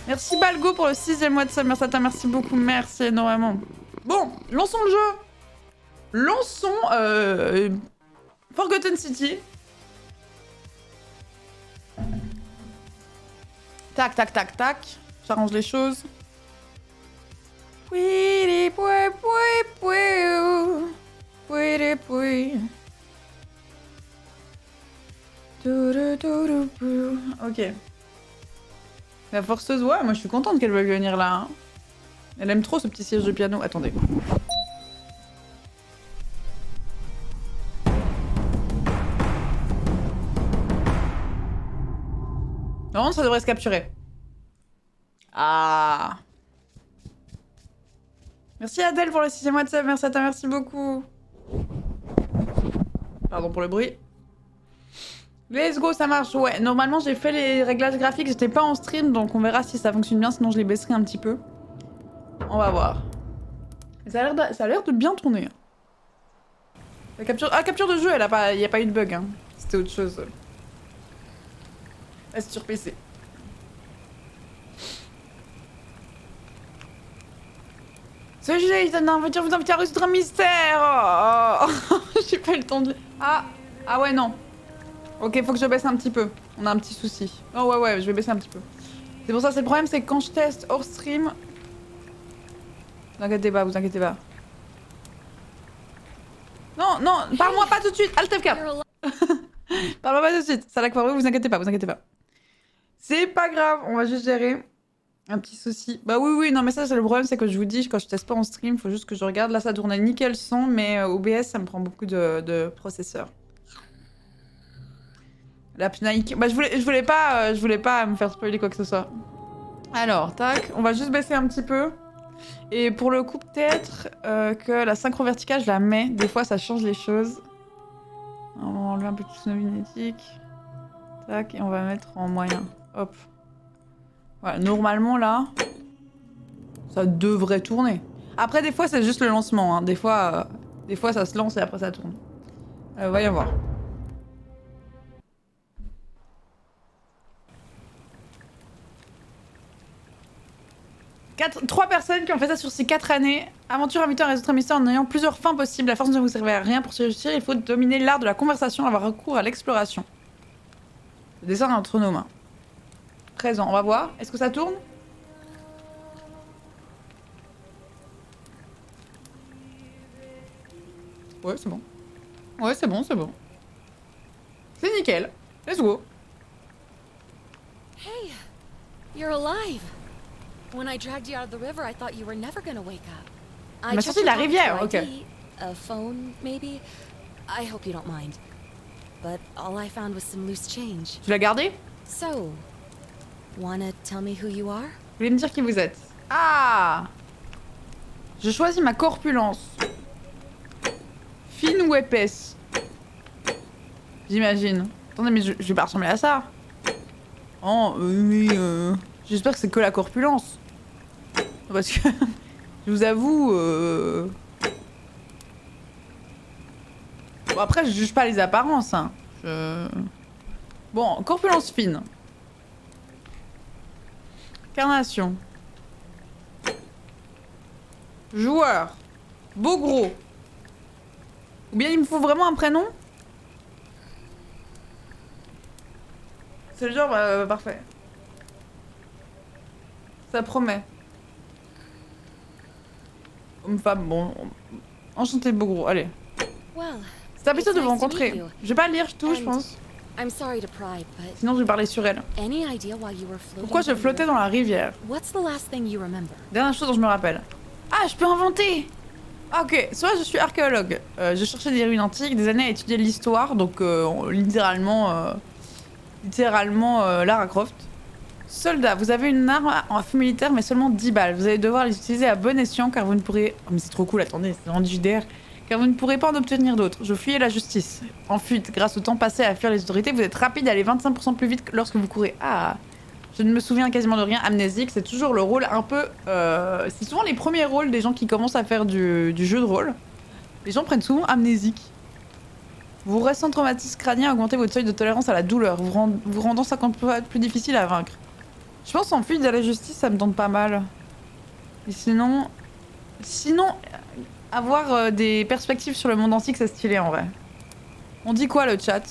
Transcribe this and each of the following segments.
Merci Balgo pour le 6e mois de sub. Merci à toi, merci beaucoup, merci énormément. Bon, lançons le jeu. Lançons Forgotten City. Tac, tac, tac, tac. J'arrange les choses. Ok. La forceuse, ouais, moi je suis contente qu'elle veuille venir là. Hein. Elle aime trop ce petit siège de piano. Attendez. Normalement, ça devrait se capturer. Ah. Merci Adèle pour le 6e mois de sub. Merci à toi, merci beaucoup. Pardon pour le bruit. Let's go, ça marche. Ouais, normalement, j'ai fait les réglages graphiques. J'étais pas en stream, donc on verra si ça fonctionne bien. Sinon, je les baisserai un petit peu. On va voir. Ça a l'air de bien tourner. La capture... Ah, capture de jeu, il n'y a pas eu de bug. Hein. C'était autre chose. Là, c'est sur PC. Ce jeu, il donne un vous invite à résoudre un mystère. Oh. J'ai pas eu le temps de... Ah ouais, non. Ok, faut que je baisse un petit peu. On a un petit souci. Oh ouais, je vais baisser un petit peu. C'est pour ça, c'est le problème, c'est que quand je teste hors stream... Vous inquiétez pas, vous inquiétez pas. Non, parle-moi pas tout de suite. Alt F4. Parle-moi pas tout de suite. Ça l'a quoi, vous inquiétez pas, vous inquiétez pas. C'est pas grave, on va juste gérer. Un petit souci. Bah oui, non mais ça c'est le problème, c'est que je vous dis, quand je teste pas en stream, faut juste que je regarde. Là ça tournait nickel son, mais OBS ça me prend beaucoup de processeur. La Pnaik... Bah je voulais pas me faire spoiler quoi que ce soit. Alors, tac, on va juste baisser un petit peu. Et pour le coup peut-être que la synchro verticale je la mets. Des fois ça change les choses. On va enlever un peu de son magnétique. Tac, et on va mettre en moyen. Hop. Voilà, normalement là, ça devrait tourner. Après, des fois, c'est juste le lancement. Hein. Des fois, ça se lance et après, ça tourne. Voyons voir. Trois personnes qui ont fait ça sur ces 4 années. Aventure invitant à résoudre un mystère en ayant plusieurs fins possibles. La force ne vous servait à rien pour se réussir. Il faut dominer l'art de la conversation, avoir recours à l'exploration. Le dessin entre nos mains. Présent, on va voir. Est-ce que ça tourne? Ouais, c'est bon. Ouais, c'est bon, c'est bon. C'est nickel. Let's go. Hey, you're alive. When I dragged you out of the river, I thought you were never gonna wake up. Il m'a sorti de la rivière, ok. A phone, maybe. I hope you don't mind. But all I found was some loose change. Tu l'as gardé? So, wanna tell me who you are? Vous voulez me dire qui vous êtes? Ah! Je choisis ma corpulence. Fine ou épaisse? J'imagine. Attendez, mais je vais pas ressembler à ça. Oh, oui, j'espère que c'est que la corpulence. Parce que, je vous avoue... Bon, après, je juge pas les apparences. Hein. Bon, corpulence fine. Carnation. Joueur. Beau gros. Ou bien il me faut vraiment un prénom? C'est le genre, parfait. Ça promet. Homme-femme, bon. Enchanté beau gros, allez. C'est un plaisir de vous rencontrer. Je vais pas lire tout, je pense. Sinon je vais parler sur elle. Pourquoi je flottais dans la rivière? Dernière chose dont je me rappelle. Ah, je peux inventer! Ok, soit je suis archéologue. Je cherchais des ruines antiques, des années à étudier l'histoire, donc littéralement Lara Croft. Soldat, vous avez une arme en feu militaire mais seulement 10 balles. Vous allez devoir les utiliser à bon escient car vous ne pourrez... Oh mais c'est trop cool, attendez, c'est rendu JDR. Car vous ne pourrez pas en obtenir d'autres. Je fuyais la justice. En fuite, grâce au temps passé à fuir les autorités, vous êtes rapide à aller 25% plus vite lorsque vous courez. Ah, je ne me souviens quasiment de rien. Amnésique, c'est toujours le rôle un peu... C'est souvent les premiers rôles des gens qui commencent à faire du jeu de rôle. Les gens prennent souvent amnésique. Vous restez en traumatisme crânien, augmentez votre seuil de tolérance à la douleur, vous rendant 50 fois plus difficile à vaincre. Je pense en fuite à la justice, ça me tente pas mal. Et sinon... Sinon, avoir des perspectives sur le monde antique, c'est stylé en vrai. On dit quoi le chat?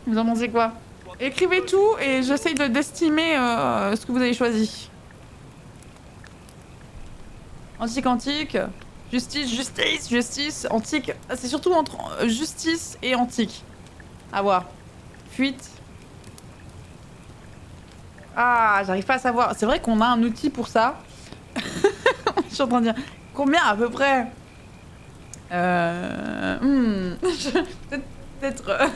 Vous en pensez quoi? Écrivez tout et j'essaye d'estimer ce que vous avez choisi. Antique, antique. Justice, justice, justice. Antique. C'est surtout entre justice et antique. À voir. Fuite. Ah, j'arrive pas à savoir. C'est vrai qu'on a un outil pour ça. Je suis en train de dire. Combien à peu près? Peut-être...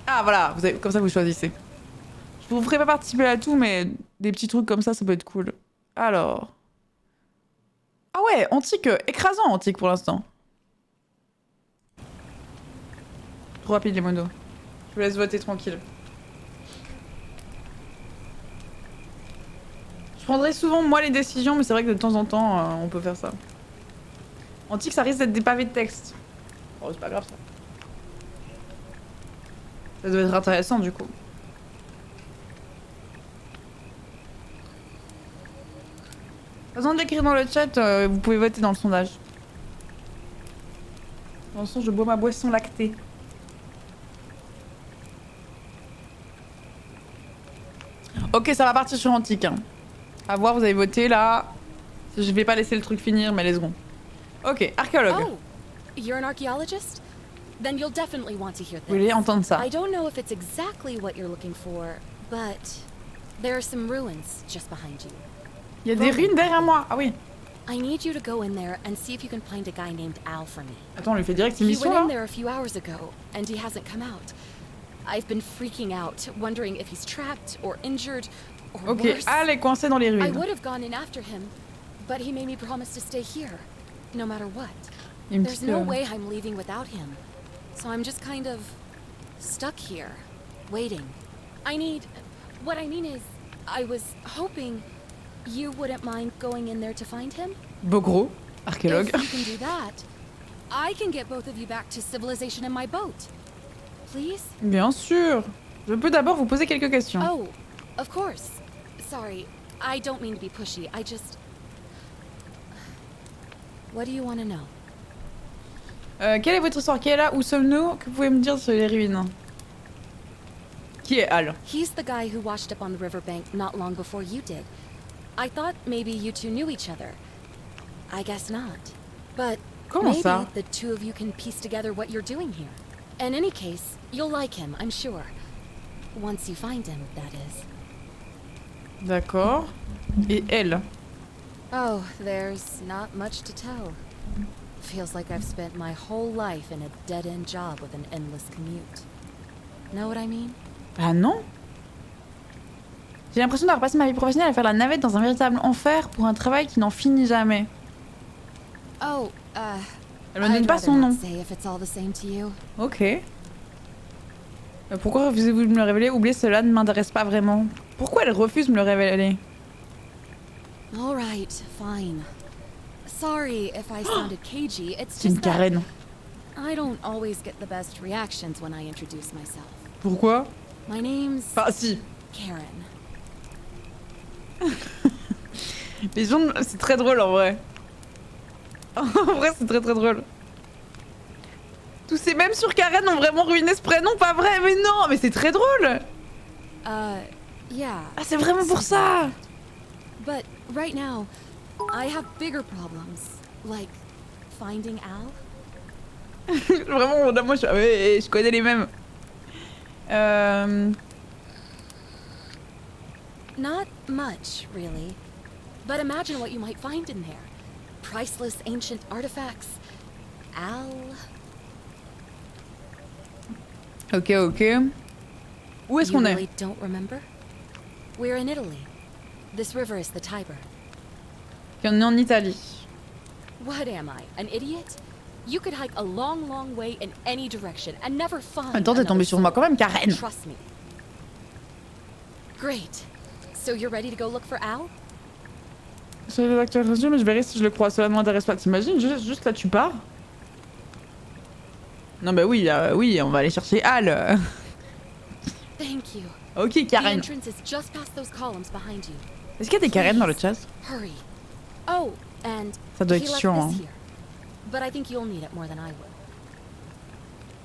Ah voilà, vous avez... comme ça vous choisissez. Je vous ferai pas participer à tout, mais des petits trucs comme ça peut être cool. Alors... Ah ouais, antique, écrasant antique pour l'instant. Trop rapide les monos. Je vous laisse voter tranquille. Je prendrai souvent moi les décisions, mais c'est vrai que de temps en temps, on peut faire ça. Antique, ça risque d'être des pavés de texte. Oh, c'est pas grave ça. Ça doit être intéressant du coup. Pas besoin d'écrire dans le chat, vous pouvez voter dans le sondage. Dans le sens, je bois ma boisson lactée. Ok, ça va partir sur antique. Hein. À voir, vous avez voté là. Je vais pas laisser le truc finir, mais let's go. Ok, archéologue. Oh, you're an archaeologist? Then you'll definitely want to hear Vous voulez this. entendre ça? I don't know if it's exactly what you're looking for, but there are some ruins just behind you. Il y a des ruines derrière moi. Ah oui. I need you to go in there and see if you can find a guy named Al for me. Attends, on lui fait direct une He mission went in là. there a few hours ago, and he hasn't come out. I've been freaking out, wondering if he's trapped or injured or Ok, worse. Al est coincé dans les I ruines. would have gone in after him, but he made me promise to stay here, no matter what. Il me There's dit, no way I'm leaving without him, so I'm just kind of stuck here, waiting. What I mean is, I was hoping you wouldn't mind going in there to find him. Bogro, archéologue. If you can do that, I can get both of you back to civilization in my boat. Please? Bien sûr. Je peux d'abord vous poser quelques questions. Oh, of course. Sorry, I don't mean to be pushy. I just... What do you want to know? Quelle est votre histoire? Qui est là? Où sommes-nous? Que pouvez-vous me dire sur les ruines? Qui est Al? He's the guy who washed up on the riverbank not long before you did. I thought maybe you two knew each other. I guess not. But Comment maybe ça? the two of you can piece together what you're doing here. In any case, you'll like him, I'm sure. Once you find him, that is. D'accord. Et elle? Oh, there's not much to tell. Feels like I've spent my whole life in a dead-end job with an endless commute. Know what I mean? Ah non? J'ai l'impression d'avoir passé ma vie professionnelle à faire la navette dans un véritable enfer pour un travail qui n'en finit jamais. Oh, Elle me donne I'd pas rather son not nom. say if it's all the same to you. Ok. Pourquoi refusez-vous de me le révéler? Oubliez, cela ne m'intéresse pas vraiment. Pourquoi elle refuse de me le révéler? All right, fine. Sorry if I sounded cagey. It's C'est une just that Karen. I don't always get the best reactions when I introduce myself. Pourquoi? My name's Enfin, si. Karen. Les gens, c'est très drôle en vrai. En vrai, c'est très drôle. Tous ces mêmes sur Karen ont vraiment ruiné ce prénom, pas vrai? Mais non, mais c'est très drôle. Yeah. Ah, c'est vraiment pour ça. But right now, I have bigger problems, like finding Al. Vraiment, moi, je connais les mêmes. Not much, really. But imagine what you might find in there. Priceless ancient artifacts. Al. Ok. Où est-ce You qu'on really est? don't remember? We're in Italy. This river is the Tiber. On est en Italie. What am I, an idiot? You could hike a long way in any direction and never find. Attends, t'es tombé sur moi quand même, Karen. Trust me. Great. So you're ready to go look for Al? Sur les acteurs réseaux, mais je verrai si je le crois. Cela ne m'intéresse pas. T'imagines, juste là, tu pars. Non, bah oui, oui, on va aller chercher Al. Thank you. Ok, The Karen. entrance is just past those columns behind you. Est-ce qu'il y a des Karen dans le chat? Hurry. Oh, and Ça doit he être left chiant. this Hein. here. But I think you'll need it more than I would.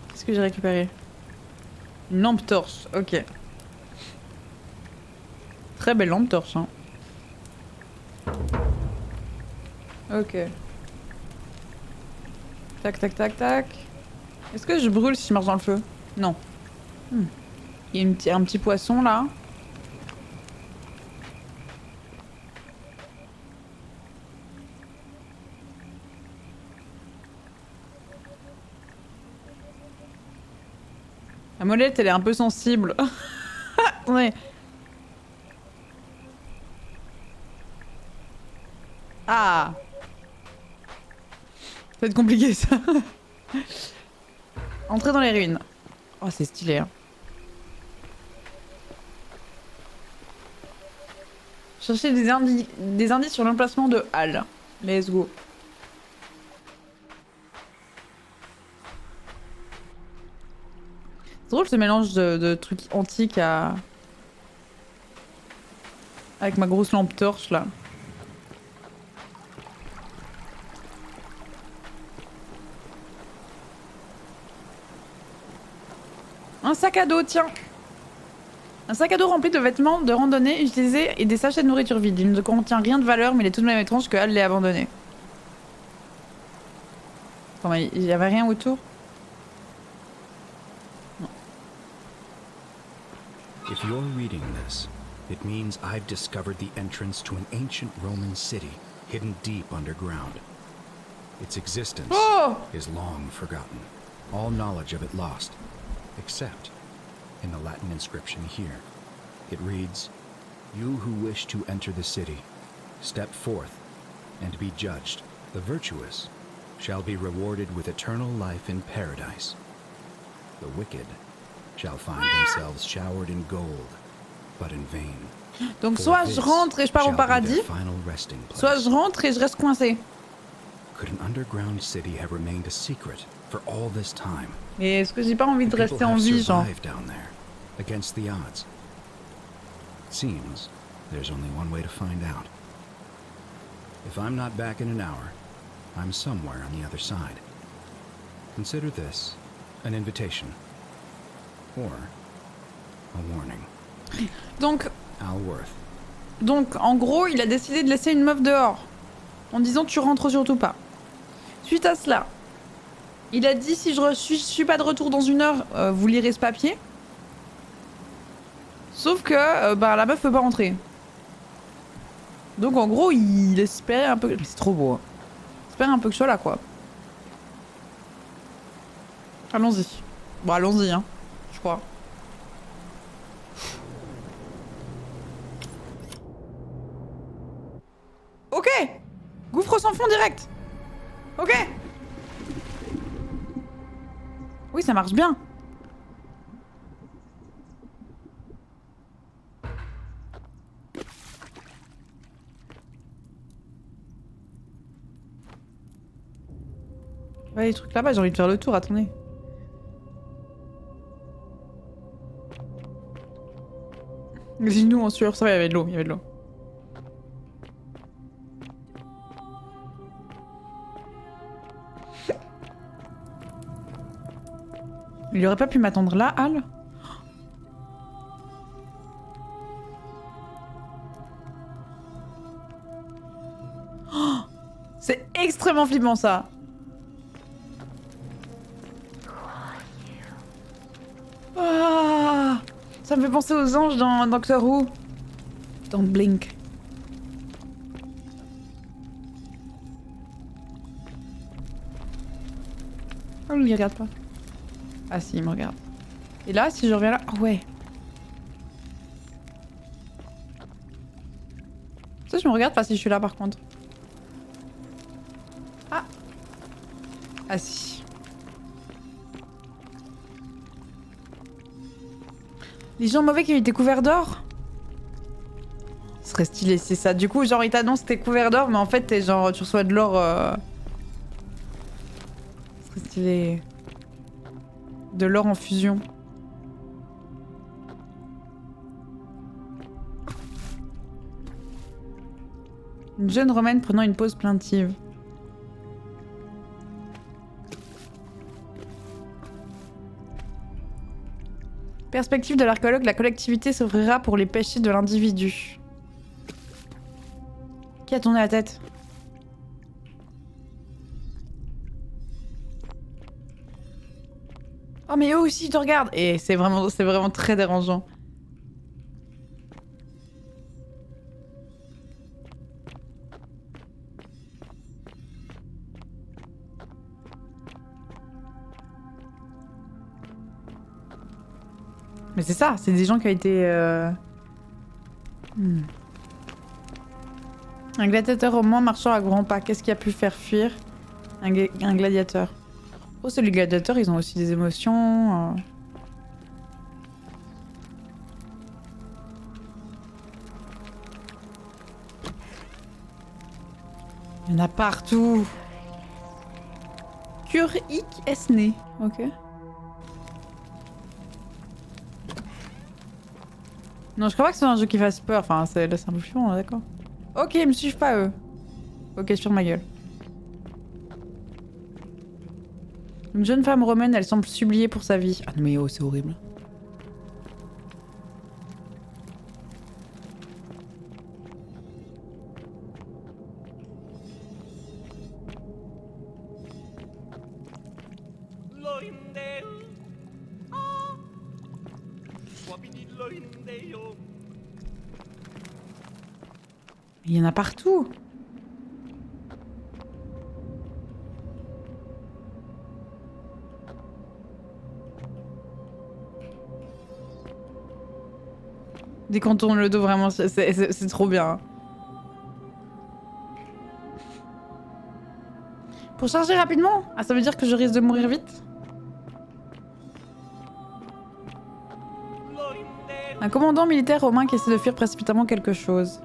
Qu'est-ce que j'ai récupéré? Une lampe torche, ok. Très belle lampe torche, hein. Ok. Tac, tac, tac, tac. Est-ce que je brûle si je marche dans le feu? Non. Il y a un petit poisson là. La molette, elle est un peu sensible. Ouais. Ah. Ça va être compliqué ça. Entrer dans les ruines. Oh, c'est stylé. Hein. Chercher des indices sur l'emplacement de Hal. Let's go. C'est drôle ce mélange de trucs antiques à... Avec ma grosse lampe torche là. Un sac à dos, tiens. Un sac à dos rempli de vêtements de randonnée utilisés et des sachets de nourriture vide. Il ne contient rien de valeur, mais il est tout de même étrange que Hal l'ait abandonné. Attends, mais il y avait rien autour? Non. If you're reading this, it means I've discovered the entrance to an ancient Roman city hidden deep underground. Its existence is long forgotten, all knowledge of it lost, except in the Latin inscription here. It reads, "You who wish to enter the city, step forth and be judged. The virtuous shall be rewarded with eternal life in paradise. The wicked shall find themselves showered in gold, but in vain." Donc soit je rentre et je pars au paradis, soit je rentre et je reste coincé. Could an underground city have remained a secret for all this time? Et est-ce que j'ai pas envie de rester en vie, genre? Down there, against the odds. It seems there's only one way to find out. If I'm not back in an hour, I'm somewhere on the other side. Consider this an invitation, or a warning. Donc, en gros, il a décidé de laisser une meuf dehors, en disant tu rentres surtout pas. Suite à cela, il a dit si je suis pas de retour dans une heure, vous lirez ce papier. Sauf que bah, la meuf peut pas rentrer. Donc en gros, il espérait un peu... Mais c'est trop beau. Hein. Il espérait un peu que je sois là, quoi. Allons-y. Bon, allons-y, hein. Je crois. Ok. Gouffre sans fond direct. Ok. Oui, ça marche bien. Ouais, les trucs là-bas, j'ai envie de faire le tour, attendez. Les nous en sueur, ça va, il y avait de l'eau, il y avait de l'eau. Il aurait pas pu m'attendre là, Hal? Oh, c'est extrêmement flippant ça. Ah, ça me fait penser aux anges dans Doctor Who. Dans Blink. Oh, il regarde pas. Ah si, il me regarde. Et là, si je reviens là... Ah ouais. Ça, je me regarde pas si je suis là par contre. Ah. Ah si. Les gens mauvais qui ont été couverts d'or. serait stylé, c'est ça. Du coup, genre, il t'annonce que t'es couvert d'or, mais en fait, t'es genre, tu reçois de l'or. Ce serait stylé. De l'or en fusion. Une jeune romaine prenant une pause plaintive. Perspective de l'archéologue, la collectivité s'ouvrira pour les péchés de l'individu. Qui a tourné la tête? Oh mais eux aussi ils te regardent. Et c'est vraiment très dérangeant. Mais c'est ça, c'est des gens qui ont été... Un gladiateur romain marchant à grands pas. Qu'est-ce qui a pu faire fuir un gladiateur? Oh, c'est les gladiateurs, ils ont aussi des émotions. Il y en a partout. Cure-ic esné. Ok. Non, je crois pas que c'est un jeu qui fasse peur. Enfin, c'est là, c'est un peu flippant, d'accord. Ok, ils me suivent pas, eux. Ok, sur ma gueule. Une jeune femme romaine, elle semble supplier pour sa vie. Ah non mais oh, c'est horrible. Il y en a partout. Dès qu'on tourne le dos, vraiment, c'est trop bien. Pour charger rapidement? Ah, ça veut dire que je risque de mourir vite? Un commandant militaire romain qui essaie de fuir précipitamment quelque chose.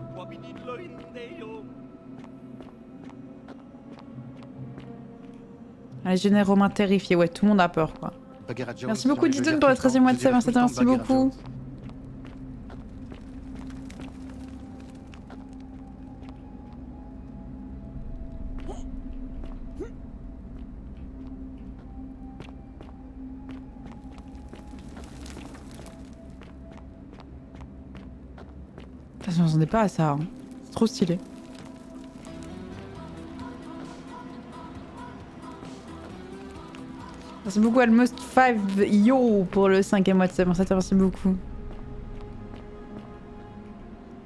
Un légionnaire romain terrifié. Ouais, tout le monde a peur, quoi. Merci beaucoup, Didon, pour le 13e mois de semaine. Merci beaucoup. Je m'attendais pas à ça. Hein. C'est trop stylé. Merci beaucoup Almost 5 Yo pour le 5e mois de semaine. Merci beaucoup.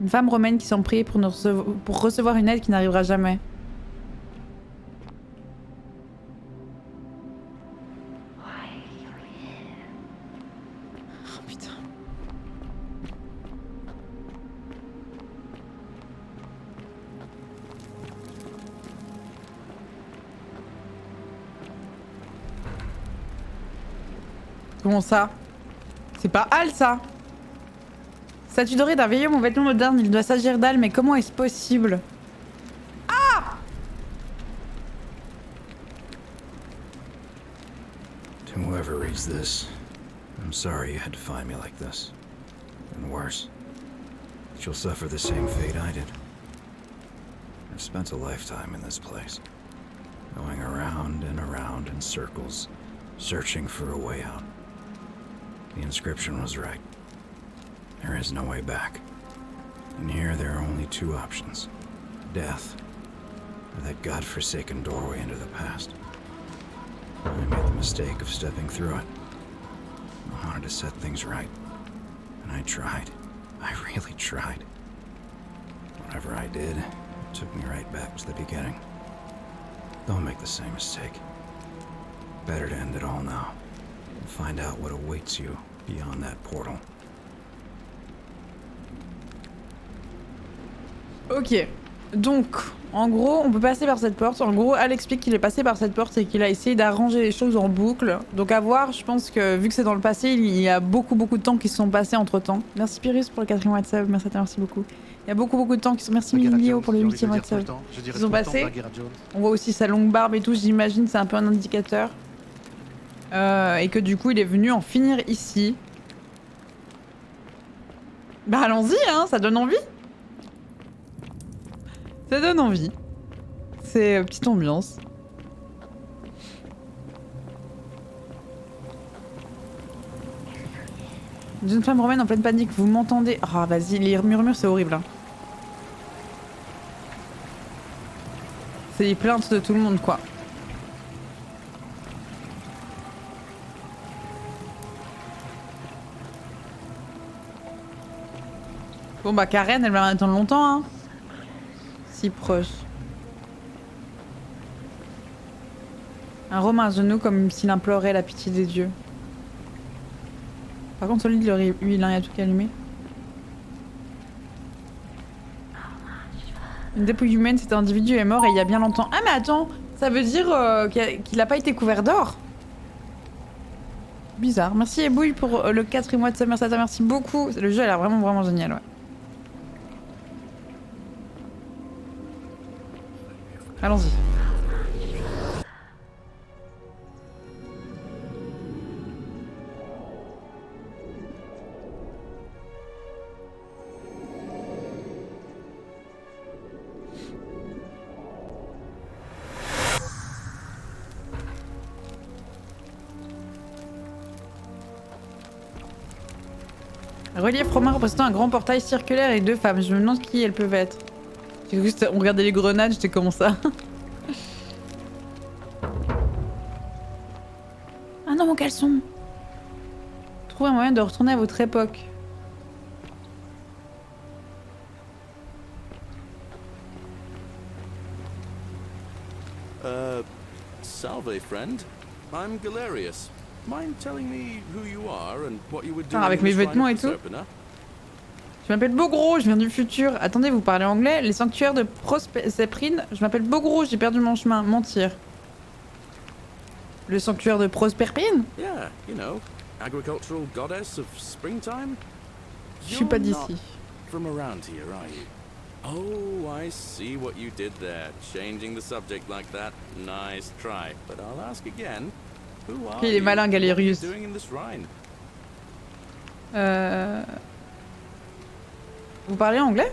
Une femme romaine qui s'en prie pour recevoir une aide qui n'arrivera jamais. Oh putain. Comment ça? C'est pas Al ça? Statue dorée d'un vieil homme en vêtements modernes, il doit s'agir d'Al, mais comment est-ce possible? Ah! To whoever reads this, I'm sorry you had to find me like this. And worse, you'll suffer the same fate I did. I've spent a lifetime in this place, going around and around in circles, searching for a way out. The inscription was right. There is no way back. And here there are only two options. Death, or that godforsaken doorway into the past. I made the mistake of stepping through it. I wanted to set things right. And I tried. I really tried. Whatever I did, it took me right back to the beginning. Don't make the same mistake. Better to end it all now. And find out what awaits you beyond that portal. Ok. Donc, en gros, on peut passer par cette porte. En gros, elle explique qu'il est passé par cette porte et qu'il a essayé d'arranger les choses en boucle. Donc à voir, je pense que vu que c'est dans le passé, il y a beaucoup de temps qui se sont passés entre temps. Merci Pyrrhus pour le 4e WhatsApp, merci beaucoup. Il y a beaucoup de temps qui sont... Merci Milio pour le 8e WhatsApp. Ils sont passés. On voit aussi sa longue barbe et tout, j'imagine, c'est un peu un indicateur. Et que du coup, il est venu en finir ici. Bah allons-y, hein, ça donne envie. Ça donne envie. C'est petite ambiance. Une jeune femme romaine en pleine panique, vous m'entendez? Ah vas-y, les murmures c'est horrible. Hein. C'est les plaintes de tout le monde quoi. Bon bah Karen elle va attendre longtemps hein. Si proche. Un Romain à genoux comme s'il implorait la pitié des dieux. Par contre, solide, lui, il a tout allumé. Une dépouille humaine, cet individu est mort et il y a bien longtemps. Ah mais attends, ça veut dire qu'il a pas été couvert d'or. Bizarre. Merci Ebouille pour le 4e mois de Summer Sata, merci beaucoup. Le jeu a l'air vraiment génial, ouais. Allons-y. Relief romain représentant un grand portail circulaire et 2 femmes. Je me demande qui elles peuvent être. On regardait les grenades, j'étais comment ça? Ah non, mon caleçon! Trouvez un moyen de retourner à votre époque. Salve, friend. I'm Galerius. Mind telling me who you are and what you were doing? Avec mes vêtements et tout. Je m'appelle Bogro, je viens du futur. Attendez, vous parlez anglais? Les sanctuaires de Proserpine. Je m'appelle Bogro, j'ai perdu mon chemin. Mentir. Le sanctuaire de Proserpine? Yeah, you know, agricultural goddess of springtime. Je suis pas d'ici. From around here, are you? Oh, I see what you did there. Changing the subject like that. Nice try. But I'll ask again. Who are il est malin, Galerius. doing in this shrine? Vous parlez anglais?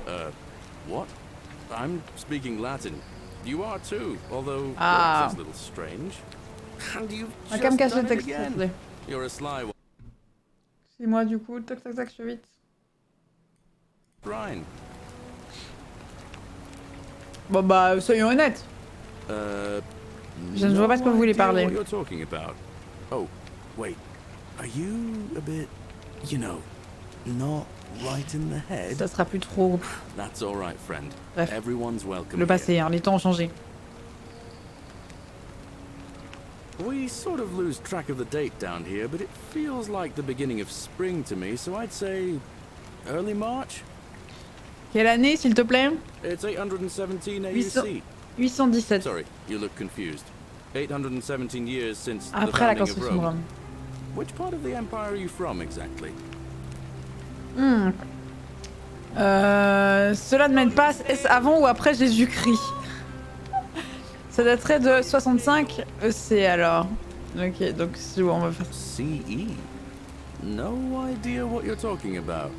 What? I'm speaking Latin. You are too, although ah. that's a little strange. And you've On va me casser le done it texte, again. You're a sly one. C'est moi du coup, tac, je fais vite. Shrine. Bon bah, soyons honnêtes. Je ne vois pas de quoi vous voulez parler. What you're talking about. Oh, wait. Are you a bit, you know, not right in the head? Ça sera plus trop. That's all right, friend. Bref. Everyone's welcome. Le passé, hein, les temps ont changé. We sort of lose track of the date down here, but it feels like the beginning of spring to me, so I'd say early March. Quelle année, s'il te plaît? It's 817 AUC. 817. Sorry, you look confused. 817 years since the Après la founding of construction de Rome. Rome. Which part of the empire are you from exactly? Cela ne m'aide pas. Est-ce avant ou après Jésus-Christ? Ça daterait de 65 EC alors. Ok, donc c'est bon, on va faire ça. CE? No idea what you're talking about.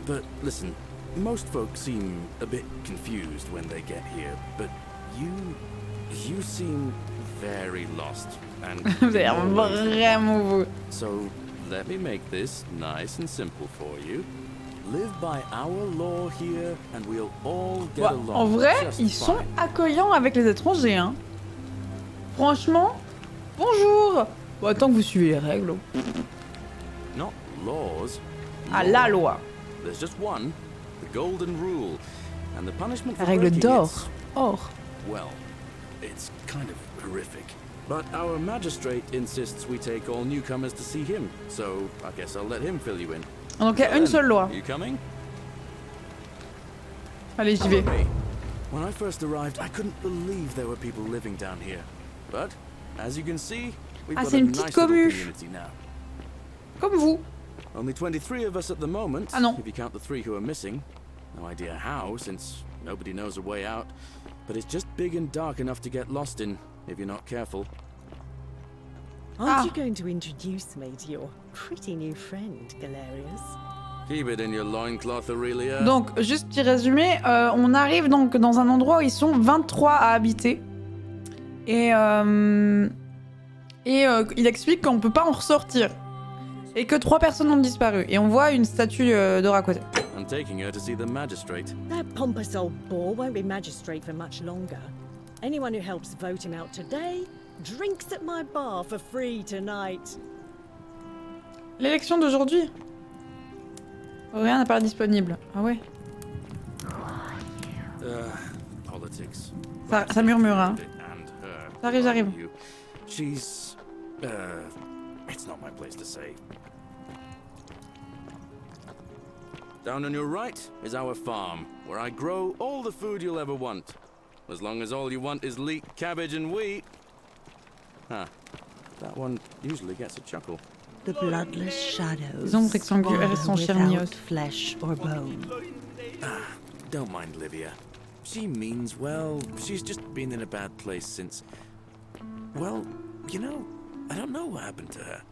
But listen, most folks seem a bit confused when they get here, but you seem very lost. And Vous avez vraiment vous. So let me make this nice and simple for you. Live by our law here and we'll all get along. En vrai, just ils sont fine. accueillants avec les étrangers, hein. Franchement, bonjour. Bon, tant que vous suivez les règles. Not laws. Ah, la loi. There's just one, the golden rule, and the punishment La for règle breaking d'or. it's, Or. well, it's kind of horrific. But our magistrate insists we take all newcomers to see him, so I guess I'll let him fill you in. Donc il y a une seule loi. You coming? Allez, j'y vais. Follow me. When I first arrived, I couldn't believe there were people living down here. But, as you can see, we've got c'est a une nice petite little commu. community now. Comme vous. Only 23 of us at the moment, Ah non. if you count the 3 who are missing. No idea how, since nobody knows a way out. But it's just big and dark enough to get lost in, if you're not careful. Aren't you going to introduce me to your pretty new friend, Galerius? Keep it in your loincloth, Aurelia. Donc, juste petit résumé, on arrive donc dans un endroit où ils sont 23 à habiter. Et il explique qu'on peut pas en ressortir. Et que 3 personnes ont disparu. Et on voit une statue d'or à côté. I'm taking her to see the magistrate. That pompous old bore won't be magistrate for much longer. Anyone who helps vote him out today drinks at my bar for free tonight. L'élection d'aujourd'hui. Rien n'a pas l'air disponible. Ah ouais. Politics. Ça murmure, hein. J'arrive, j'arrive. She's... it's not my place to say. Down on your right is our farm, where I grow all the food you'll ever want. As long as all you want is leek, cabbage, and wheat. Huh. That one usually gets a chuckle. The bloodless shadows. Les ombres rectangulaires sont without flesh or bone. Don't mind Livia. She means well. She's just been in a bad place since... Well, you know, I don't know what happened to her.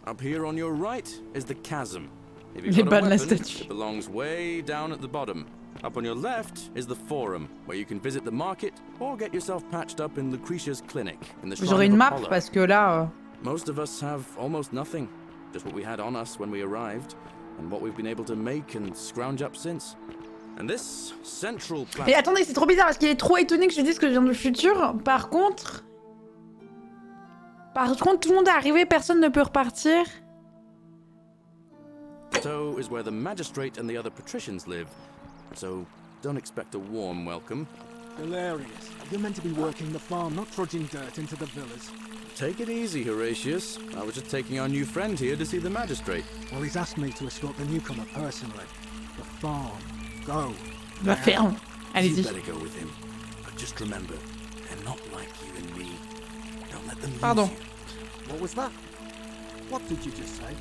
Up here on your right is the chasm. If you've got a weapon, it belongs way down at the bottom. Up on your left is the forum, where you can visit the market or get yourself patched up in Lucretia's clinic in the J'aurais une map parce que là. Most of us have almost nothing, just what we had on us when we arrived, and what we've been able to make and scrounge up since. And this central platform. Mais attendez, c'est trop bizarre parce qu'il est trop étonné que je lui dise que je viens du futur. Par contre, tout le monde est arrivé, personne ne peut repartir. So is where the magistrate and the other patricians live. So don't expect a warm welcome. Hilarious. You're meant to be working the farm, not trudging dirt into the villas. Take it easy, Horatius. I was just taking our new friend here to see the magistrate. Well, he's asked me to escort the newcomer personally. The farm. Go. La ferme. Allez-y. You better go with him. But just remember, they're not like you and me. Don't let them Pardon. use you. What was that? What did you just say?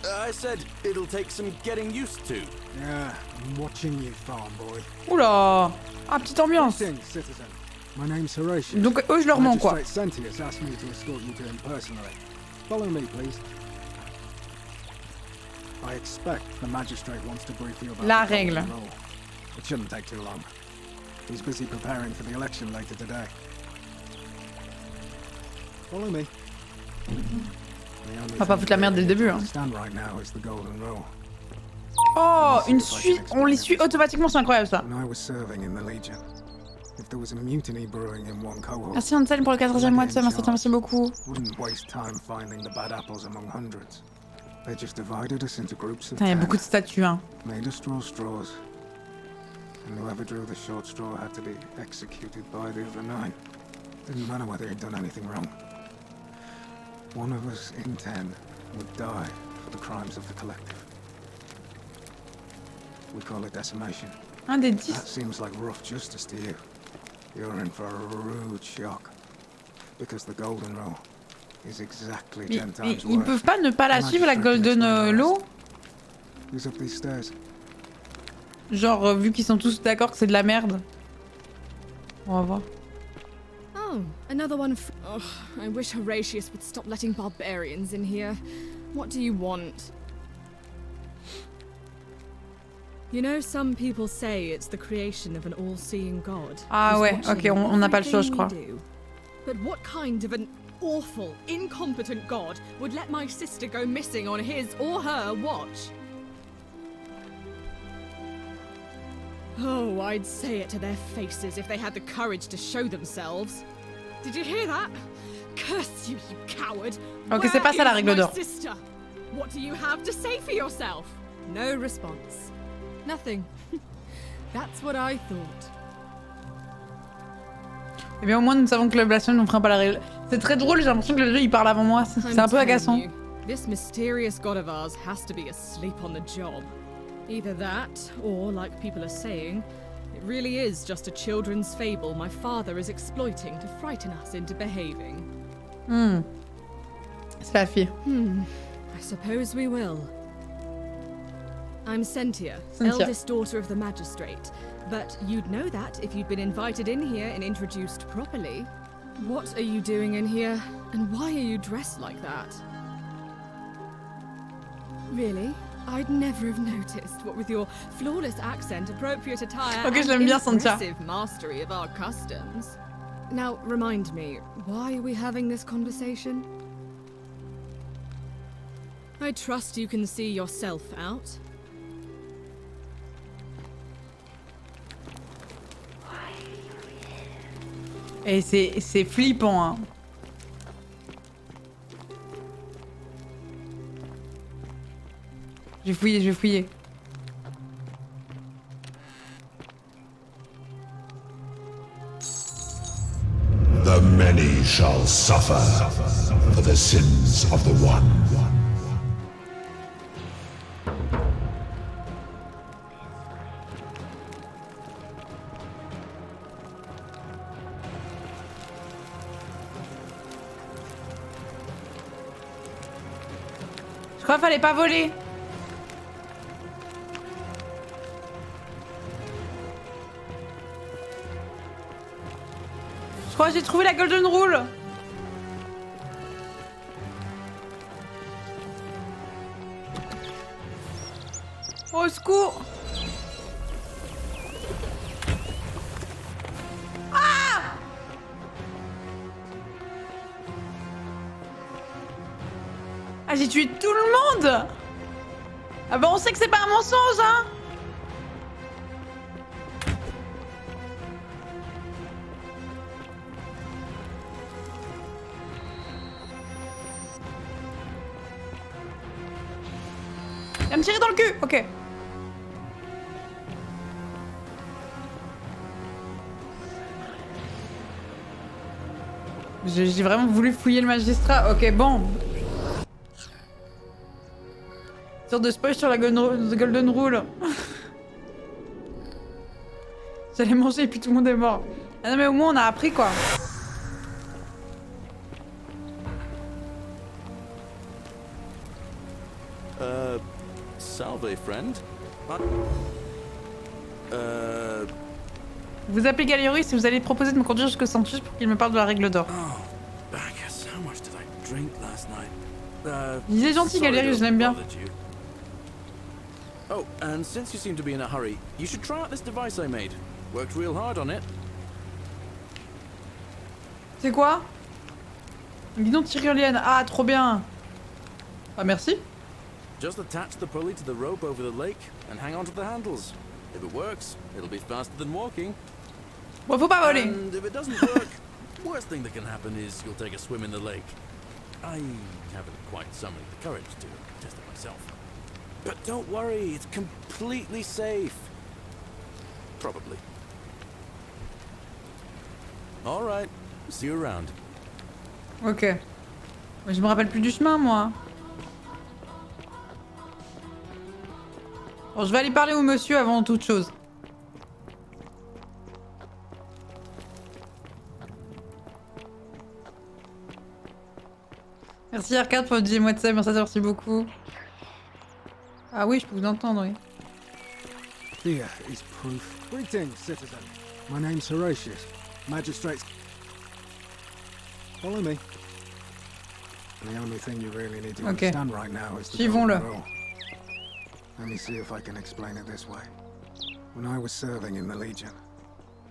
I said it'll take some getting used to. Yeah, I'm watching you, farm boy. Oula. Ah, petite ambiance. Greetings, citizen. My name's Horatius. Donc eux, je leur mens quoi. Magistrate Sentius asked me to escort you to him personally. Follow me, please. I expect the magistrate wants to brief you about La the règle. role. It shouldn't take too long. He's busy preparing for the election later today. Follow me. On va pas foutre la merde dès le début. Hein. Oh, une suite. On les suit automatiquement, c'est incroyable ça. Merci Ansel pour le 14e mois de semaine, merci beaucoup. Putain, il y a beaucoup de statues, hein. And whoever drew the short straw had to be executed by the other 9. Didn't matter whether he'd done anything wrong. One of us in 10 would die for the crimes of the collective. We call it decimation. Un des 10. That seems like rough justice to you. You're in for a rude shock. Because the Golden Row is exactly 10 times worse. Ils peuvent pas ne pas la suivre, la Golden Law? Who's up these stairs? Genre, vu qu'ils sont tous d'accord que c'est de la merde. On va voir. Oh, another one. Oh, I wish Horatius would stop letting barbarians in here. What do you want? You know, some people say it's the creation of an all-seeing God. Ah ouais, ok, on n'a pas le choix, je crois. But what kind of an awful, incompetent God would let my sister go missing on his or her watch? Oh, I'd say it to their faces if they had the courage to show themselves. Did you hear that? Curse you, you coward! Ok, c'est pas ça la règle d'or. What do you have to say for yourself? No response. Nothing. That's what I thought. Eh bien, au moins, nous savons que le blasphème ne fera pas la règle. C'est très drôle, j'ai l'impression que le jeu il parle avant moi. C'est un peu agaçant. This mysterious god of ours has to be asleep on the job. Either that, or, like people are saying, It really is just a children's fable my father is exploiting to frighten us into behaving. C'est la fille. I suppose we will. I'm Cynthia, Cynthia. eldest daughter of the magistrate. But you'd know that if you'd been invited in here and introduced properly. What are you doing in here? And why are you dressed like that? Really? I'd never have noticed, what with your flawless accent, appropriate attire, Ok, je and l'aime bien, Cynthia. impressive mastery of our customs. Now, remind me, why are we having this conversation? I trust you can see yourself out. Et c'est flippant, hein. Je vais fouiller. The many shall suffer for the sins of the one. Je crois qu'il fallait pas voler. Je crois que j'ai trouvé la golden rule. Au secours. Ah! Ah, j'ai tué tout le monde. Ah bah on sait que c'est pas un mensonge, hein. Il va me tirer dans le cul. Ok. J'ai vraiment voulu fouiller le magistrat. Ok, bon. Sorte de spoil sur la golden rule. J'allais manger et puis tout le monde est mort. Ah non mais au moins on a appris quoi. Salve, friend. Vous appelez Galéry si vous allez proposer de me conduire jusqu'au centre pour qu'il me parle de la règle d'or. Oh, Bacchus, how much did I drink last night? Il est gentil Galéry, je l'aime bien. Oh, and since you seem to be in a hurry, you should try out this device I made. Worked real hard on it. C'est quoi? Une bidon de tyrolienne. Ah, trop bien. Ah, merci. Just attach the pulley to the rope over the lake and hang on to the handles. If it works, it'll be faster than walking. Bon, faut pas voler. And if it doesn't work, worst thing that can happen is you'll take a swim in the lake. I haven't quite summoned the courage to test it myself. But don't worry, it's completely safe. Probably. All right, see you around. Ok. Mais je me rappelle plus du chemin, moi. Bon, je vais aller parler au monsieur avant toute chose. Merci R4 pour le 10 mois de sub, merci beaucoup. Ah oui, je peux vous entendre, oui. Here is proof. Greetings, citizen. My name's Horatius. Magistrate's... Follow me. The only thing you really need to understand right now is the Suivons-le. golden rule. Let me see if I can explain it this way. When I was serving in the Legion,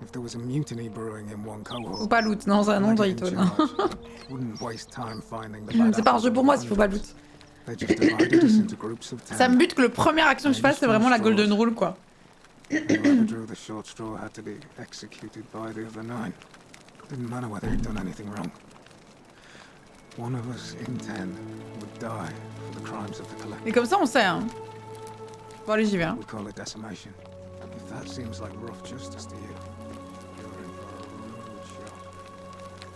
if there was a mutiny brewing in one cohort... Faut pas loot, non, c'est un nom de Rito, non. C'est pas un jeu pour moi s'il faut pas loot. Ça me bute que le première action que je fasse, c'est vraiment la golden rule, quoi. Whoever drew the short straw had to be executed by the other 9. Didn't matter whether he'd done anything wrong. One of us in 10 would die for the crimes of the collective. Et comme ça, on sait, hein. Bon, allez, j'y vais, hein. We call it decimation. If that seems like rough justice to you, you're in for a rude shock.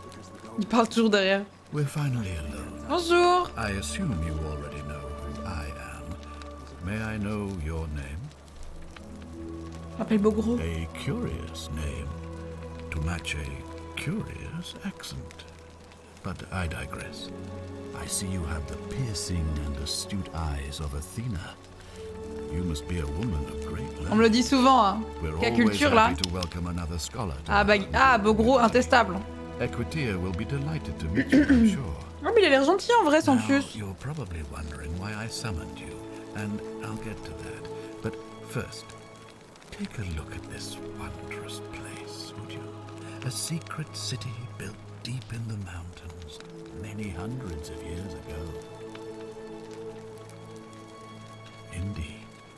Because the Il parle toujours derrière. We're finally alone. Bonjour. I assume you already know who I am. May I know your name? Appelle Bogro. A curious name to match a curious accent. But I digress. I see you have the piercing and astute eyes of Athena. You must be a woman of great learning. On me le dit souvent, hein. We're Quelle always culture, là. happy to welcome another scholar to Ah, our Bogro, intestable. Equitia will be delighted to meet you, I'm sure. Oh, mais il a l'air gentil en vrai, Now, Santius. you're probably wondering why I summoned you, and I'll get to that. But first, take a look at this wondrous place, would you? A secret city built deep in the mountains, many hundreds of years ago. Indeed.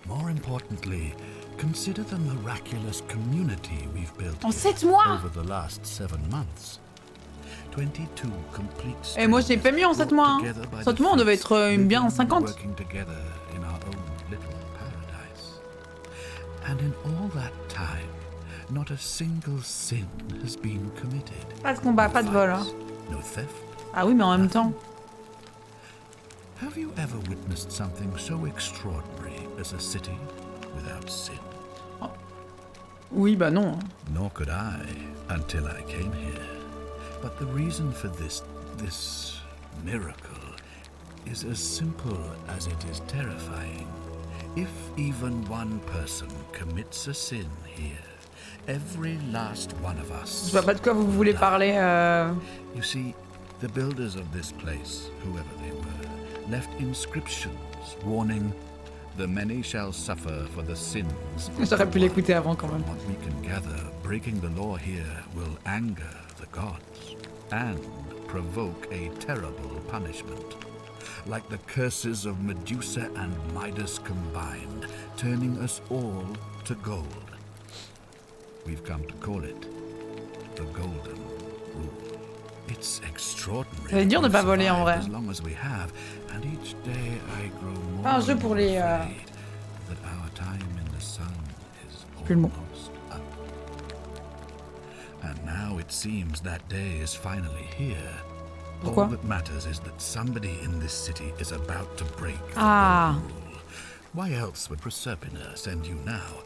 More importantly, consider the miraculous community we've built En 7 mois. over the last 7 months. 22 complete Et moi, j'ai pas mis en 7 mois. Hein. 7 mois, on devait être bien en 50. working together in our own little paradise. And in all that time, not a single sin has been committed. Pas de combat, pas de vol. Hein. No theft. Ah oui, mais en même temps. Have you ever witnessed something so extraordinary as a city without sin? Oui, bah non. Nor could I until I came here. But the reason for this miracle is as simple as it is terrifying. If even one person commits a sin here, every last one of us... Je vois pas de quoi vous voulez parler. You see, the builders of this place, whoever they were, left inscriptions warning, "The many shall suffer for the sins." J'aurais pu l'écouter avant quand même. From what we can gather, breaking the law here will anger the gods and provoke a terrible punishment. Like the curses of Medusa and Midas combined, turning us all to gold. We've come to call it the Golden Rule. It's extraordinary. C'est dur de pas voler en vrai. As long as we have, and each day I grow more Pas un jeu pour les. afraid that our time in the sun is Plus le mot. almost up. And now it seems that day is finally here. Pourquoi? All that matters is that somebody in this city is about to break the Ah. golden rule. Why else would Proserpina send you now?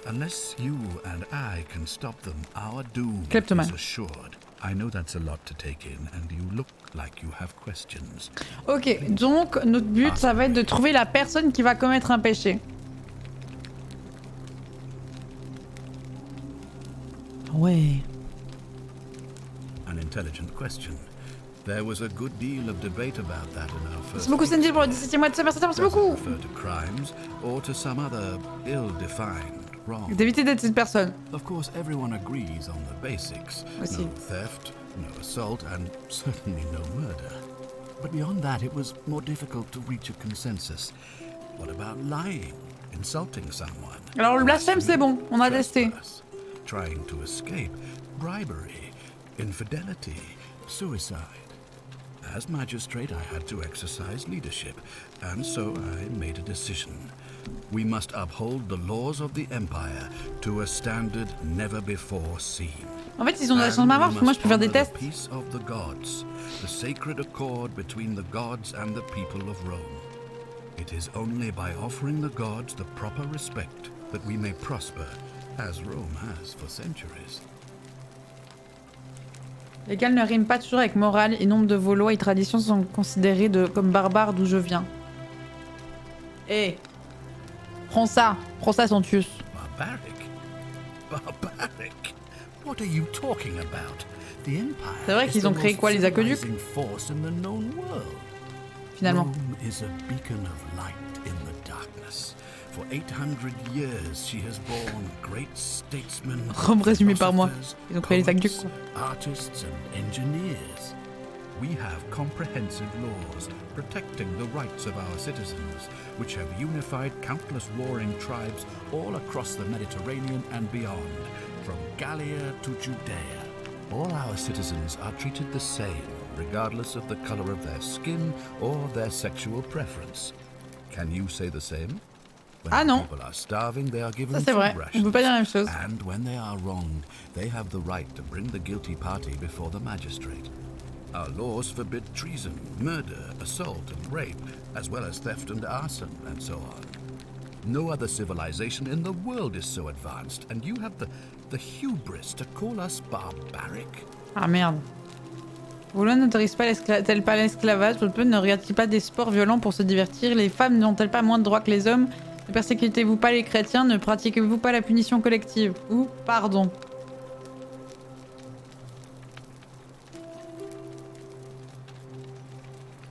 Unless you and I can stop them, our doom Kleptomane. is assured. I know that's a lot to take in, and you look like you have questions. Ok, donc notre but, ça va être de trouver la personne qui va commettre un péché. Ouais. An intelligent question. There was a good deal of debate about that in our first. Merci beaucoup Sandy pour le 17e mois de Super Satan, merci beaucoup. Refer to crimes or to some other ill-defined wrong. D'éviter d'être cette personne. Of course, everyone agrees on the basics. Aussi. No theft, no assault, and certainly no murder. But beyond that, it was more difficult to reach a consensus. What about lying, insulting someone? Alors le blasphème c'est bon, on a testé. Trespass, trying to escape, bribery, infidelity, suicide. As magistrate, I had to exercise leadership, and so I made a decision. We must uphold the laws of the Empire to a standard never before seen. En fait, ils ont de la chance de m'avoir parce que moi je peux faire des tests. The peace of the gods, the sacred accord between the gods and the people of Rome. It is only by offering the gods the proper respect that we may prosper, as Rome has for centuries. Légal ne rime pas toujours avec morale et nombre de vos lois et traditions sont considérées comme barbares d'où je viens. Eh, prends ça Santius. Barbaric? Barbaric? What are you talking about? The Empire. C'est vrai qu'ils ont créé quoi, les aqueducs? Force in the known world. Finalement. Rome is a beacon of light in the darkness. For 800 years, she has borne great statesmen, Rome résumé par moi. philosophers, Ils ont créé les aqueducs. poets, artists and engineers. We have comprehensive laws protecting the rights of our citizens, which have unified countless warring tribes all across the Mediterranean and beyond, from Gallia to Judea. All our citizens are treated the same, regardless of the color of their skin or their sexual preference. Can you say the same? When Ah non. people are starving, they are given Ça c'est vrai, food on peut pas dire la même rations. chose. And when they are wronged, they have the right to bring the guilty party before the magistrate. Our laws forbid treason, murder, assault, and rape, as well as theft and arson, and so on. No other civilization in the world is so advanced, and you have the hubris to call us barbaric. Ah merde. Vos lois n'autorisent pas l'esclavage, votre peuple ne regarde-t-il pas des sports violents pour se divertir? Les femmes n'ont-elles pas moins de droits que les hommes? Ne persécutez-vous pas les chrétiens? Ne pratiquez-vous pas la punition collective? Ou, pardon.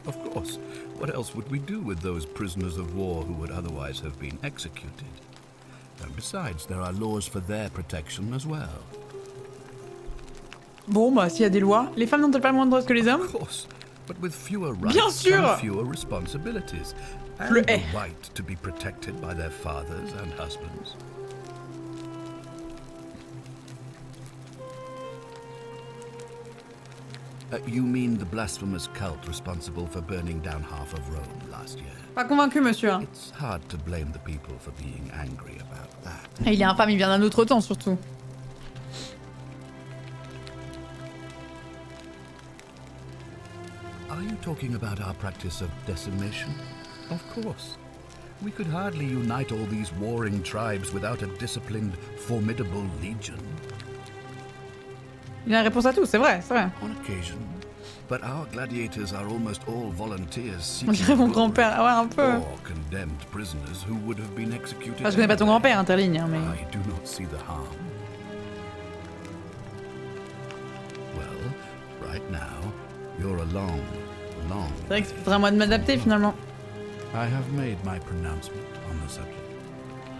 Of course. What else would we do with those prisoners of war who would otherwise have been executed? And besides, there are laws for their protection as well. Bon, bah, s'il y a des lois, les femmes n'ont-elles pas moins de droits que les hommes? Of course, but with fewer rights Bien sûr! and fewer responsibilities. And Le the hais. right to be protected by their fathers and husbands. You mean the blasphemous cult responsible for burning down half of Rome last year? Pas convaincu, monsieur. Hein. It's hard to blame the people for being angry about that. Et il est infâme, il vient d'un autre temps, surtout. Are you talking about our practice of decimation? Of course. We could hardly unite all these warring tribes without a disciplined, formidable legion. Il a la réponse à tout, c'est vrai, c'est vrai. On occasion. But our gladiators are almost all volunteers On dirait mon grand-père, ah ouais, un peu. or condemned prisoners who would have been executed. Enfin, je connais pas ton grand-père, Interligne, hein, mais... I do not see the harm. Well, right now, you're a long. C'est vrai que c'est à moi de m'adapter, finalement. I have made my pronouncement on the subject.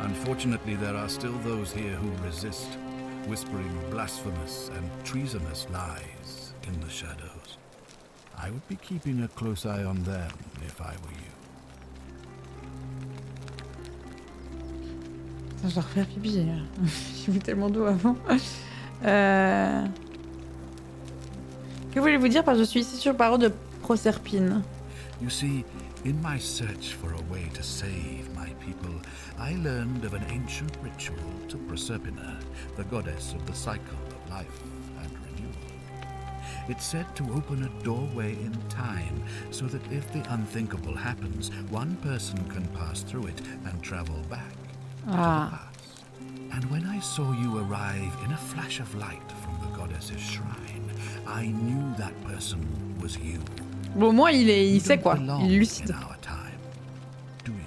Unfortunately, there are still those here who resist, whispering blasphemous and treasonous lies in the shadows. I would be keeping a close eye on them if I were you. Putain, je dois refaire pipi. J'ai vu tellement d'eau avant. Que voulez-vous dire par je suis ici sur parole de Proserpine? You see, in my search for a way to save my people, I learned of an ancient ritual to Proserpine, the goddess of the cycle of life and renewal. It's said to open a doorway in time, so that if the unthinkable happens, one person can pass through it and travel back to the past. And when I saw you arrive in a flash of light from the goddess's shrine, I knew that person was you. Bon, au moins, il sait quoi. Il est lucide. Time, do you?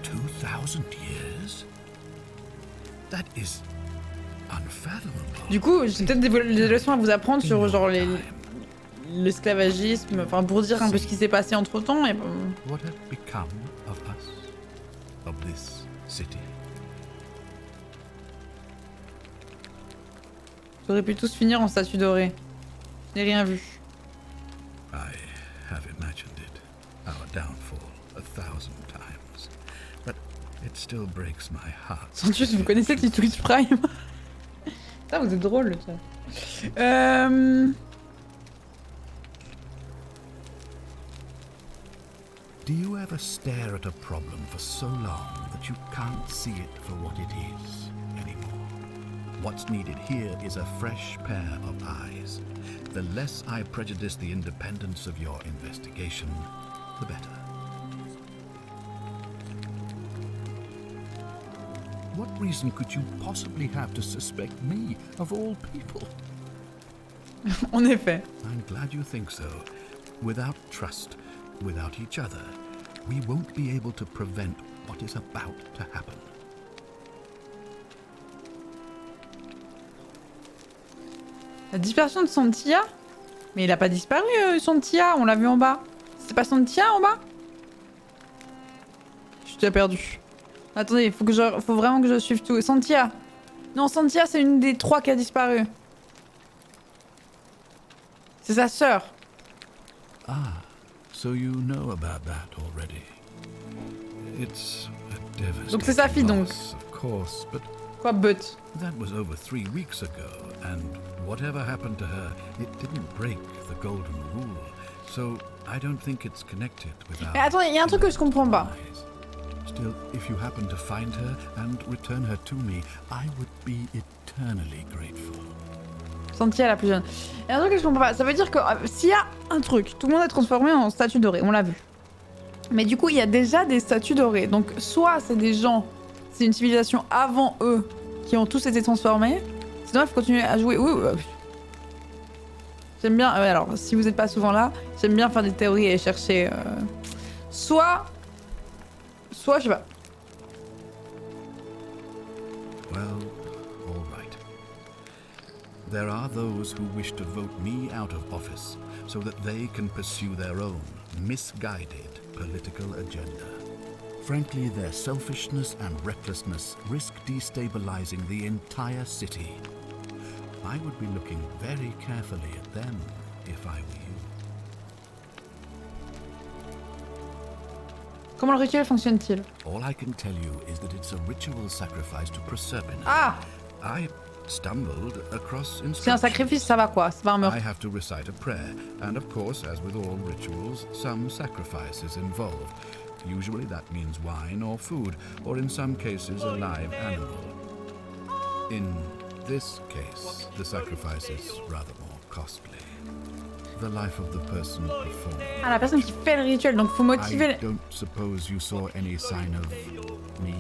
2000 years? That is unfathomable. Du coup, j'ai peut-être des leçons à vous apprendre sur genre l'esclavagisme, enfin pour dire un peu ce qui s'est passé entre temps. Et... What had become of us, of this city? Vous auriez pu tous finir en statue dorée. Je n'ai rien vu. I have imagined it, our downfall, 1,000 times, but it still breaks my heart. Santus, vous connaissez le Twitch Prime? Putain, vous êtes drôle, le chat. Do you ever stare at a problem for so long that you can't see it for what it is anymore? What's needed here is a fresh pair of eyes. The less I prejudice the independence of your investigation, the better. What reason could you possibly have to suspect me, of all people? En effet. I'm glad you think so. Without trust, without each other, we won't be able to prevent what is about to happen. La dispersion de Santia? Mais il a pas disparu, Santia, on l'a vu en bas. C'est pas Santia en bas? Je suis déjà perdu. Attendez, faut vraiment que je suive tout. Santia! Non, Santia, c'est une des 3 qui a disparu. C'est sa sœur. Ah, so you know about that already. It's a devastating Donc c'est sa fille, donc. loss, of course, but Quoi, but? that was over 3 weeks ago, and whatever happened to her, it didn't break the golden rule. So I don't think it's connected with our... Mais attendez, il y a un truc que je comprends pas. Still, if you happen to find her and return her to me, I would be eternally grateful. Santia, la plus jeune. Il y a un truc que je comprends pas. Ça veut dire que s'il y a un truc, tout le monde est transformé en statue dorée, on l'a vu. Mais du coup, il y a déjà des statues dorées. Donc, soit c'est des gens, c'est une civilisation avant eux qui ont tous été transformés. Sinon, il faut continuer à jouer. Oui. J'aime bien. Alors, si vous n'êtes pas souvent là, j'aime bien faire des théories et chercher. Soit, je sais pas. Well, all right. There are those who wish to vote me out of office so that they can pursue their own misguided political agenda. Frankly, their selfishness and recklessness risk destabilizing the entire city. I would be looking very carefully at them if I were you. Comment le rituel fonctionne-t-il? All I can tell you is that it's a ritual sacrifice to Proserpina. Ah! I stumbled across instructions. C'est un sacrifice, ça va quoi? C'est pas un meurtre. I have to recite a prayer, and of course, as with all rituals, some sacrifice is involved. Usually that means wine or food, or in some cases a live animal. In this case, the sacrifice is rather more costly. The life of the person performed. Ah, la personne qui fait le rituel, donc faut motiver. I don't suppose you saw any sign of me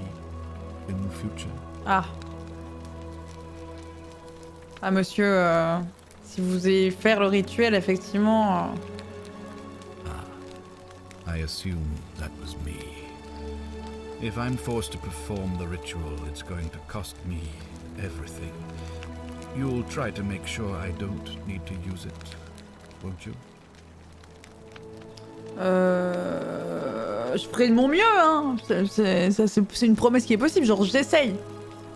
in the future. Ah. Ah, monsieur, si vous allez faire le rituel, effectivement. I assume that was me. If I'm forced to perform the ritual, it's going to cost me everything. You'll try to make sure I don't need to use it, won't you? Je ferai de mon mieux, hein. C'est une promesse qui est possible, genre j'essaye.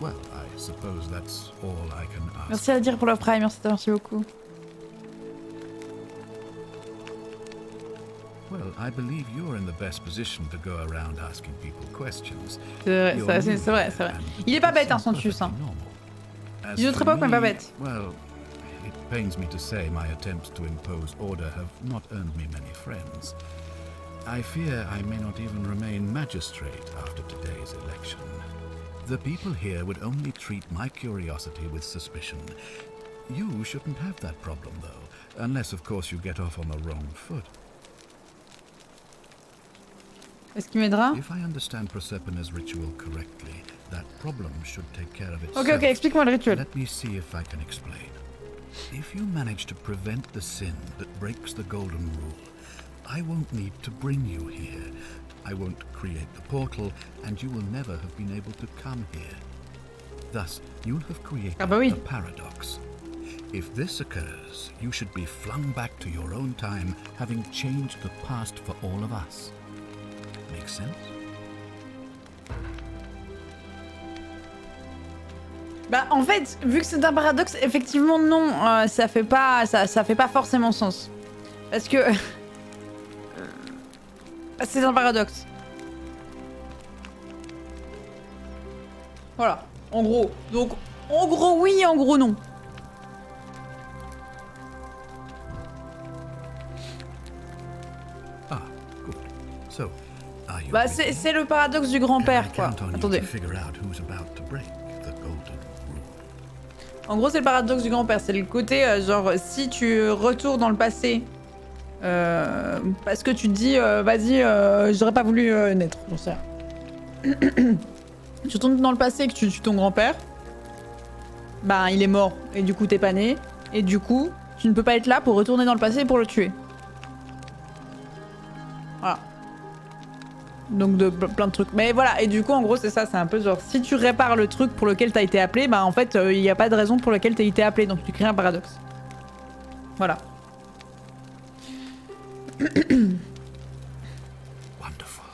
Well, I suppose that's all I can ask. Merci à dire pour le prime, merci beaucoup. Well, I believe you're in the best position to go around asking people questions. C'est vrai. Il est pas bête, hein, Santus. Hein. D'une autre époque, mais pas bête. Well, it pains me to say my attempts to impose order have not earned me many friends. I fear I may not even remain magistrate after today's election. The people here would only treat my curiosity with suspicion. You shouldn't have that problem, though, unless, of course, you get off on the wrong foot. Est-ce qu'il m'aidera? If I understand Proserpina's ritual correctly, that problem should take care of itself. Ok, explique-moi le rituel. Let me see if I can explain. If you manage to prevent the sin that breaks the golden rule, I won't need to bring you here. I won't create the portal, and you will never have been able to come here. Thus, you'll have created a paradox. If this occurs, you should be flung back to your own time, having changed the past for all of us. Make sense? Bah en fait, vu que c'est un paradoxe, effectivement non, ça fait pas forcément sens. Parce que c'est un paradoxe. Voilà, en gros. Donc en gros oui, en gros non. Ah, good. So, bah c'est le paradoxe du grand-père quoi. Attendez. En gros c'est le paradoxe du grand-père, c'est le côté genre si tu retournes dans le passé parce que tu te dis vas-y j'aurais pas voulu naître, j'en sais rien. Tu retournes dans le passé et que tu tues ton grand-père, bah il est mort et du coup t'es pas né et du coup tu ne peux pas être là pour retourner dans le passé pour le tuer. Voilà. Donc plein de trucs. Mais voilà, et du coup en gros c'est ça, c'est un peu genre si tu répares le truc pour lequel t'as été appelé, bah en fait il n'y a pas de raison pour laquelle t'as été appelé, donc tu crées un paradoxe. Voilà. Wonderful.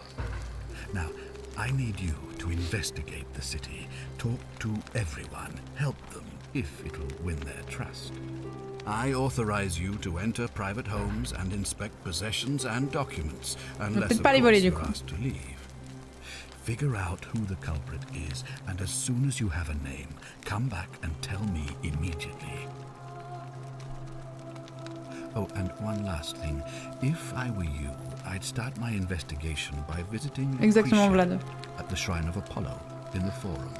Now, I need you to investigate the city, talk to everyone, help them if it'll win their trust. I authorize you to enter private homes and inspect possessions and documents, unless of course you're asked to leave. Figure out who the culprit is, and as soon as you have a name, come back and tell me immediately. Oh, and one last thing. If I were you, I'd start my investigation by visiting Lucretia at the Shrine of Apollo in the Forum.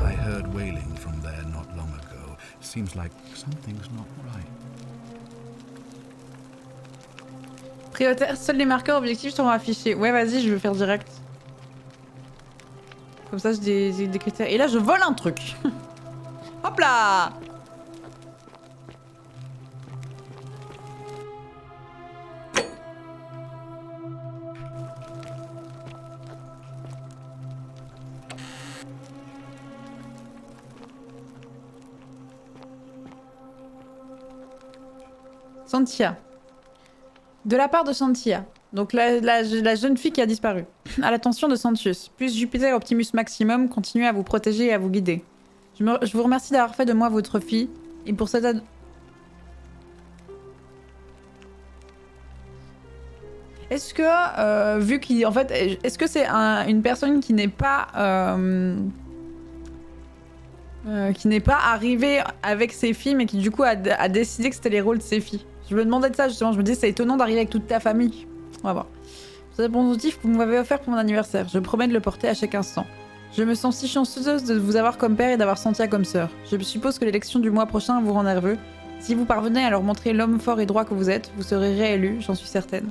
I heard wailing from there not long ago. Seems like something's not right. Prioritaire, seuls les marqueurs objectifs seront affichés. Ouais, vas-y, je vais faire direct. Comme ça, j'ai des critères. Et là, je vole un truc. Hop là! Santia. De la part de Santia. Donc la jeune fille qui a disparu. À l'attention de Santius. Plus Jupiter Optimus Maximum, continuez à vous protéger et à vous guider. Je vous remercie d'avoir fait de moi votre fille. Et pour cette... Est-ce que, vu qu'il... En fait, est-ce que c'est une personne qui n'est pas... qui n'est pas arrivée avec ses filles, mais qui du coup a décidé que c'était les rôles de ses filles. Je me demandais de ça justement, je me disais c'est étonnant d'arriver avec toute ta famille. On va voir. C'est un bon motif que vous m'avez offert pour mon anniversaire. Je promets de le porter à chaque instant. Je me sens si chanceuse de vous avoir comme père et d'avoir Santia comme sœur. Je suppose que l'élection du mois prochain vous rend nerveux. Si vous parvenez à leur montrer l'homme fort et droit que vous êtes, vous serez réélu, j'en suis certaine.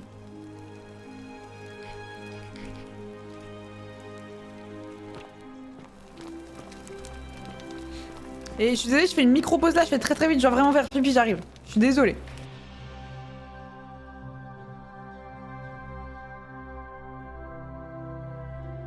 Et je suis désolée, je fais une micro-pause là, je fais très vite, je dois vraiment faire pipi, j'arrive. Je suis désolée.